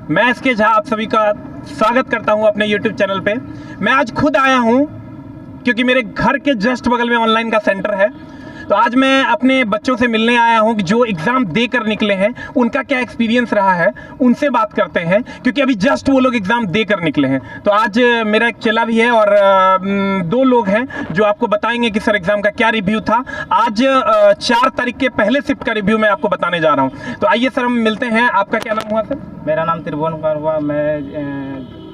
मैं एसके झा आप सभी का स्वागत करता हूं अपने YouTube चैनल पे। मैं आज खुद आया हूं क्योंकि मेरे घर के जस्ट बगल में ऑनलाइन का सेंटर है। तो आज मैं अपने बच्चों से मिलने आया हूं कि जो एग्ज़ाम दे कर निकले हैं उनका क्या एक्सपीरियंस रहा है, उनसे बात करते हैं क्योंकि अभी जस्ट वो लोग एग्ज़ाम दे कर निकले हैं। तो आज मेरा एक चेला भी है और दो लोग हैं जो आपको बताएंगे कि सर एग्ज़ाम का क्या रिव्यू था। आज 4 तारीख के पहले शिफ्ट का रिव्यू मैं आपको बताने जा रहा हूँ। तो आइए सर हम मिलते हैं। आपका क्या नाम हुआ सर? मेरा नाम त्रिभुवन कुमार हुआ। मैं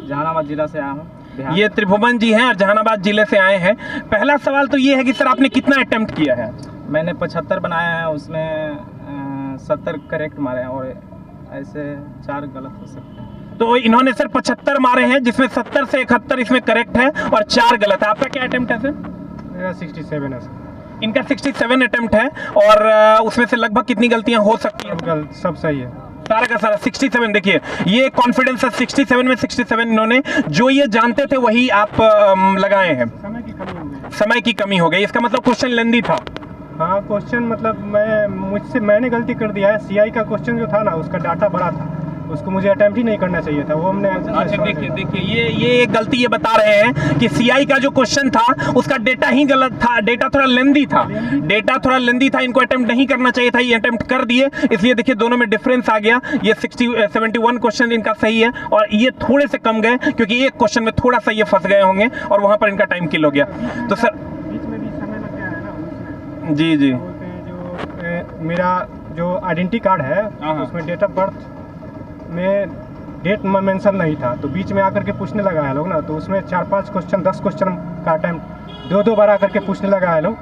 जहानाबाद जिला से आया हूँ। ये त्रिभुवन जी हैं और जहानाबाद जिले से आए हैं। पहला सवाल तो ये है कि सर आपने कितना अटेम्प्ट किया है? मैंने 75 बनाया है, उसमें 70 करेक्ट मारे हैं और ऐसे 4 गलत हो सकते हैं। तो इन्होंने सर 75 मारे हैं जिसमें 70 से 71 इसमें करेक्ट है और 4 गलत है। आपका क्या अटेम्प्ट है सर? मेरा 67 है सर। इनका 67 अटेम्प्ट है और उसमें से लगभग कितनी गलतियां हो सकती हैं? सब सही है सारा का सारा 67। देखिए ये कॉन्फिडेंस है 67 में 67 इन्होंने जो ये जानते थे वही आप लगाए हैं। समय की कमी हो गई। इसका मतलब क्वेश्चन लेंदी था। हाँ, क्वेश्चन मतलब मैंने गलती कर दिया है। सीआई का क्वेश्चन जो था ना उसका डाटा बड़ा था, उसको मुझे अटेम्प्ट ही नहीं करना चाहिए था। वो हमने अच्छा देखिए ये एक गलती ये बता रहे हैं कि सीआई का जो क्वेश्चन था उसका डेटा ही गलत था। डेटा थोड़ा लेंदी था। इनको अटेम्प्ट नहीं करना चाहिए था, ये अटेम्प्ट कर दिए। इसलिए देखिए दोनों में डिफरेंस आ गया। ये 71 क्वेश्चन इनका सही है और ये थोड़े से कम गए क्योंकि एक क्वेश्चन में थोड़ा सा ये फंस गए होंगे और वहां पर इनका टाइम किल हो गया। तो सर बीच में भी समय लग गया है ना, जी जो मेरा जो आइडेंटिटी कार्ड है उसमें डेट ऑफ बर्थ में डेट में मेंशन नहीं था, तो बीच में आकर के पूछने लगा है लोग ना, तो उसमें 4-5 क्वेश्चन 10 क्वेश्चन का अटेम्प्ट 2-2 बार आकर के पूछने लगा है लोग।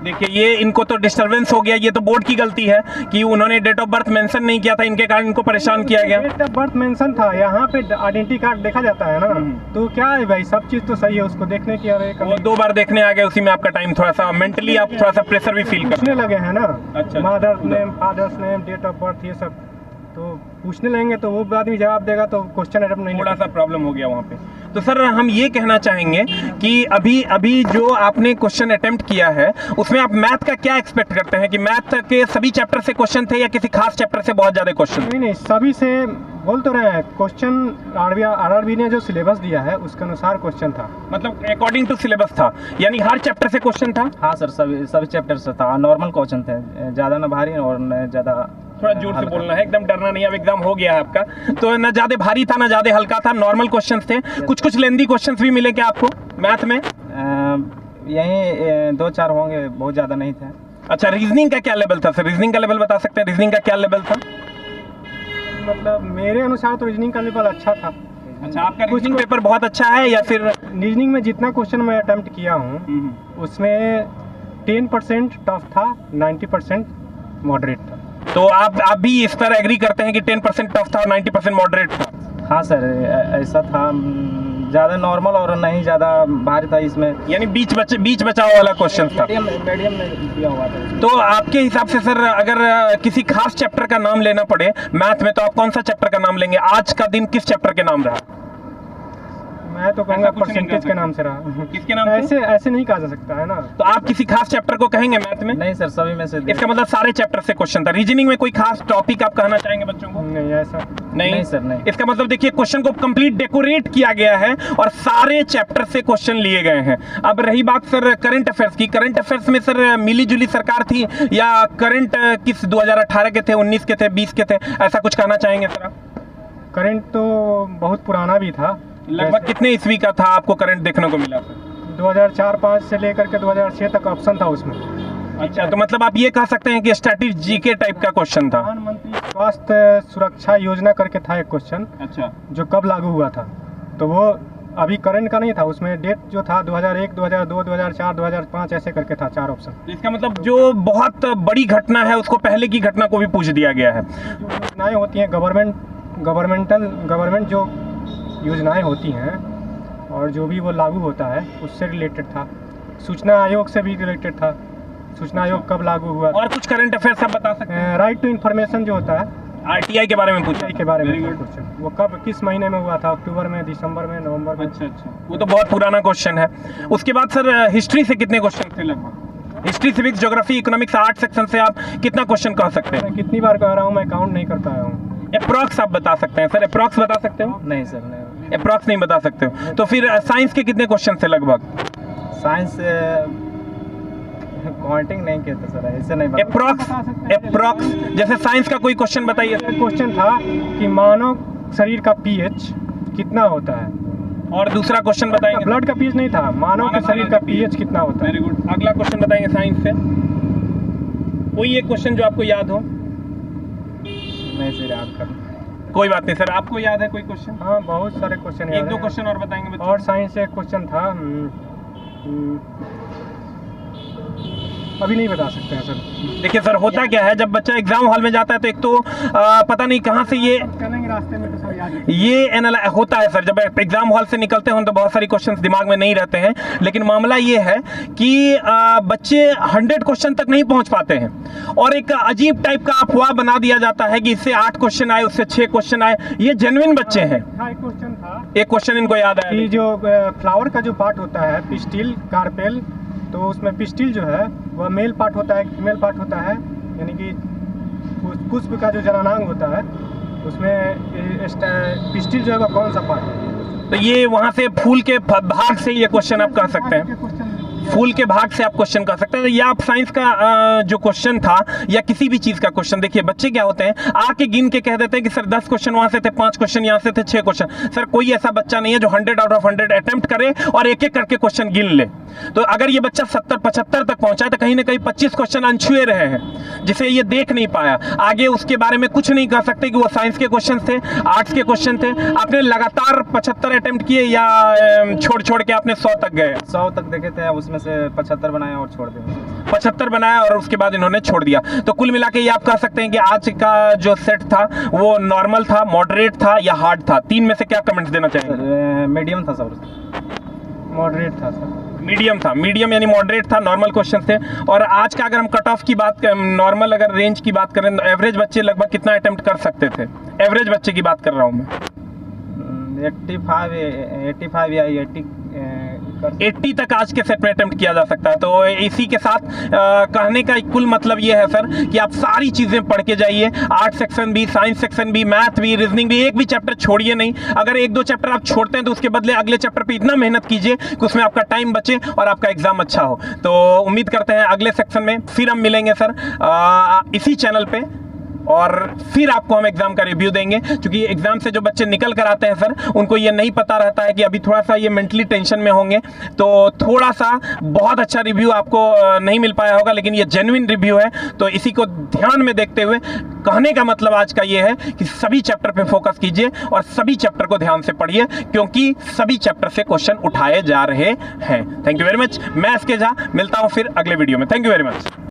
देखिए ये इनको तो डिस्टरबेंस हो गया। ये तो बोर्ड की गलती है कि उन्होंने डेट ऑफ बर्थ मेंशन नहीं किया था, इनके कारण इनको परेशान किया गया। डेट ऑफ बर्थ मेंशन था, यहाँ पे आइडेंटिटी कार्ड देखा जाता है ना, तो क्या है भाई, सब चीज़ तो सही है, उसको देखने की। वो 2 बार देखने आ गए, उसी में आपका टाइम थोड़ा सा मेंटली आप थोड़ा सा प्रेशर भी फील पूछने लगे हैं ना। अच्छा, mother's name, father's name, date of birth, ये सब तो पूछने लगेंगे तो वो आदमी जवाब देगा तो क्वेश्चन अटेम्प्ट नहीं। थोड़ा सा प्रॉब्लम हो गया वहाँ पे। तो सर हम ये कहना चाहेंगे कि अभी जो आपने क्वेश्चन अटेम्प्ट किया है उसमें आप मैथ का क्या एक्सपेक्ट करते हैं कि मैथ के सभी चैप्टर से क्वेश्चन थे या किसी खास चैप्टर से बहुत ज़्यादा क्वेश्चन? नहीं, सभी से बोल तो रहे हैं। क्वेश्चन आरआरबी ने जो सिलेबस दिया है उसके अनुसार क्वेश्चन था, मतलब अकॉर्डिंग टू सिलेबस था, यानी हर चैप्टर से क्वेश्चन था। हाँ सर, सभी चैप्टर से था। नॉर्मल क्वेश्चन थे, ज़्यादा न भारी और न ज़्यादा। थोड़ा जोर से बोलना है, एकदम डरना नहीं। अब एग्जाम हो गया है आपका, तो ना ज्यादा भारी था ना ज्यादा हल्का था, नॉर्मल क्वेश्चंस थे। कुछ लेंदी क्वेश्चंस भी मिले क्या आपको मैथ में? यही 2-4 होंगे, बहुत ज़्यादा नहीं थे। अच्छा, रीजनिंग का क्या लेवल था सर? रीजनिंग का लेवल बता सकते हैं? रीजनिंग का क्या लेवल था? मतलब मेरे अनुसार तो रीजनिंग का लेवल अच्छा था। अच्छा, आपका रीजनिंग पेपर बहुत अच्छा है या फिर? रीजनिंग में जितना क्वेश्चन मैं अटेम्प्ट किया हूँ उसमें 10% टफ था, 90% मॉडरेट था। तो आप भी इस पर एग्री करते हैं कि 10% टफ था और 90% मॉडरेट था? हाँ सर, ऐसा था। ज़्यादा नॉर्मल और नहीं ज़्यादा भारी था इसमें, यानी बीच बचाव वाला क्वेश्चन था। मीडियम में दिया हुआ था। तो आपके हिसाब से सर अगर किसी खास चैप्टर का नाम लेना पड़े मैथ में तो आप कौन सा चैप्टर का नाम लेंगे? आज का दिन किस चैप्टर के नाम रहा? मैं तो कहूँगा परसेंटेज के नाम से रहा। किसके नाम से? ऐसे नहीं कहा जा सकता है ना। तो आप किसी खास चैप्टर को कहेंगे मैथ में? नहीं सर, सभी में से। इसका मतलब सारे चैप्टर से क्वेश्चन था। रीजनिंग में कोई खास टॉपिक आप कहना चाहेंगे बच्चों को? नहीं, ऐसा नहीं सर, नहीं। इसका मतलब देखिए क्वेश्चन को कंप्लीट डेकोरेट किया गया है और सारे चैप्टर से क्वेश्चन लिए गए हैं। अब रही बात सर करंट अफेयर्स की। करंट अफेयर्स में सर मिली जुली सरकार थी या करंट किस 2018 के थे, 19 के थे, 20 के थे, ऐसा कुछ कहना चाहेंगे सर आप? करंट तो बहुत पुराना भी था। लगभग कितने ईस्वी का था आपको करंट देखने को मिला? 2004-5 से लेकर के 2006 तक ऑप्शन था उसमें। अच्छा, तो मतलब आप ये कह सकते हैं कि स्ट्रैटेजी के टाइप का क्वेश्चन था। प्रधानमंत्री स्वास्थ्य सुरक्षा योजना करके था एक क्वेश्चन। अच्छा, जो कब लागू हुआ था, तो वो अभी करंट का नहीं था। उसमें डेट जो था 2001, 2002, 2004, 2005 ऐसे करके था, 4 ऑप्शन। इसका मतलब जो बहुत बड़ी घटना है उसको पहले की घटना को भी पूछ दिया गया है। जो योजनाएं होती हैं गवर्नमेंट जो योजनाएं होती हैं और जो भी वो लागू होता है उससे रिलेटेड था। सूचना आयोग से भी रिलेटेड था। सूचना आयोग कब लागू हुआ? और कुछ करंट अफेयर्स आप बता सकते हैं? राइट टू इन्फॉर्मेशन जो होता है, आरटीआई के बारे में पूछा? के बारे में क्वेश्चन, वो कब किस महीने में हुआ था? अक्टूबर में, दिसंबर में, नवंबर में? अच्छा, वो तो बहुत पुराना क्वेश्चन है। उसके बाद सर हिस्ट्री से कितने क्वेश्चन थे लगभग? History, civics, geography, economics, art section से आप कितना क्वेश्चन कह सकते हैं? कितनी बार कह रहा हूँ, मैं काउंट नहीं कर पाया हूँ। अप्रॉक्स आप बता सकते हैं सर? अप्रॉक्स बता सकते हो? नहीं सर, नहीं। अप्रॉक्स नहीं बता सकते हो? तो फिर साइंस के कितने क्वेश्चन थे लगभग? साइंस काउंटिंग नहीं कहते सर, ऐसे नहीं बता। अप्रॉक्स जैसे साइंस का कोई क्वेश्चन बताइए। क्वेश्चन था कि मानव शरीर का पीएच कितना होता है। और दूसरा क्वेश्चन बताएंगे? ब्लड का पीएच नहीं था, मानव के शरीर का पीएच कितना होता है। Very good. अगला क्वेश्चन बताएंगे साइंस से। कोई एक क्वेश्चन जो आपको याद हो? नहीं सर, याद कर। कोई बात नहीं सर, आपको याद है कोई क्वेश्चन? हाँ, बहुत सारे क्वेश्चन एक दो क्वेश्चन और बताएंगे बच्चों। और साइंस से एक क्वेश्चन था, अभी नहीं बता सकते हैं सर। देखिए सर, होता क्या है जब बच्चा एग्जाम हॉल में जाता है तो एक तो पता नहीं कहाँ से चलेंगे रास्ते में तो सब याद ये होता है सर। जब एग्जाम हॉल से निकलते हैं तो बहुत सारी क्वेश्चंस दिमाग में नहीं रहते हैं, लेकिन मामला ये है कि बच्चे 100 क्वेश्चन तक नहीं पहुंच पाते हैं और एक अजीब टाइप का अफवाह बना दिया जाता है कि इससे 8 क्वेश्चन आए, उससे 6 क्वेश्चन आए। ये जेन्युइन बच्चे हैं। एक क्वेश्चन था, एक क्वेश्चन इनको याद है कि जो फ्लावर का जो पार्ट होता है, पिस्टिल, कार्पेल, तो उसमें पिस्टिल जो है वह मेल पार्ट होता है, फीमेल पार्ट होता है, यानी कि पुष्प का जो जननांग होता है उसमें पिस्टिल जो है वह कौन सा पार्ट है? तो ये वहां से फूल के भाग से ये क्वेश्चन आप कह सकते हैं। फूल के भाग से आप क्वेश्चन कर सकते हैं। या आप साइंस का जो क्वेश्चन था या किसी भी चीज का क्वेश्चन, देखिए बच्चे क्या होते हैं, आके गिन के कह देते हैं कि सर 10 क्वेश्चन वहां से थे, 5 क्वेश्चन यहाँ से थे, 6 क्वेश्चन। सर कोई ऐसा बच्चा नहीं है जो 100 आउट ऑफ 100 अटेम्प्ट करे और एक एक करके क्वेश्चन गिन ले। तो अगर ये बच्चा 70-75 तक पहुंचा है तो कहीं ना कहीं 25 क्वेश्चन अनछुए रहे हैं जिसे ये देख नहीं पाया। आगे उसके बारे में कुछ नहीं कह सकते कि वो साइंस के क्वेश्चन थे, आर्ट्स के क्वेश्चन थे। आपने लगातार 75 अटेम्प्ट किए या छोड़ छोड़ के आपने 100 तक गए? 100 तक देखे थे, उसमें से 75 बनाया और छोड़ दिया। 75 बनाया और उसके बाद इन्होंने छोड़ दिया। तो कुल मिला के ये आप कह सकते हैं कि आज का जो सेट था वो नॉर्मल था, मॉडरेट था या हार्ड था? 3 में से क्या कमेंट्स देना चाहेंगे? मीडियम था सर। मॉडरेट था सर। मीडियम था। मीडियम यानी मॉडरेट था, नॉर्मल क्वेश्चन थे। और आज का अगर हम कट ऑफ की बात करें, नॉर्मल अगर रेंज की बात करें तो एवरेज बच्चे लगभग कितना अटेम्प्ट कर सकते थे? एवरेज बच्चे की बात कर रहा हूँ मैं। 85 या 80 तक आज के सेट में अटेम्प्ट किया जा सकता है। तो इसी के साथ कहने का कुल मतलब ये है सर कि आप सारी चीजें पढ़ के जाइए। आर्ट सेक्शन भी, साइंस सेक्शन भी, मैथ भी, रीजनिंग भी, एक भी चैप्टर छोड़िए नहीं। अगर 1-2 चैप्टर आप छोड़ते हैं तो उसके बदले अगले चैप्टर पे इतना मेहनत कीजिए कि उसमें आपका टाइम बचे और आपका एग्जाम अच्छा हो। तो उम्मीद करते हैं अगले सेक्शन में फिर हम मिलेंगे सर इसी चैनल पे, और फिर आपको हम एग्जाम का रिव्यू देंगे। क्योंकि एग्जाम से जो बच्चे निकल कर आते हैं सर, उनको ये नहीं पता रहता है कि अभी थोड़ा सा ये मेंटली टेंशन में होंगे, तो थोड़ा सा बहुत अच्छा रिव्यू आपको नहीं मिल पाया होगा, लेकिन ये जेन्युइन रिव्यू है। तो इसी को ध्यान में देखते हुए कहने का मतलब आज का ये है कि सभी चैप्टर पे फोकस कीजिए और सभी चैप्टर को ध्यान से पढ़िए, क्योंकि सभी चैप्टर से क्वेश्चन उठाए जा रहे हैं। Thank you very much. मैं एसके झा, मिलता हूं फिर अगले वीडियो में। Thank you very much.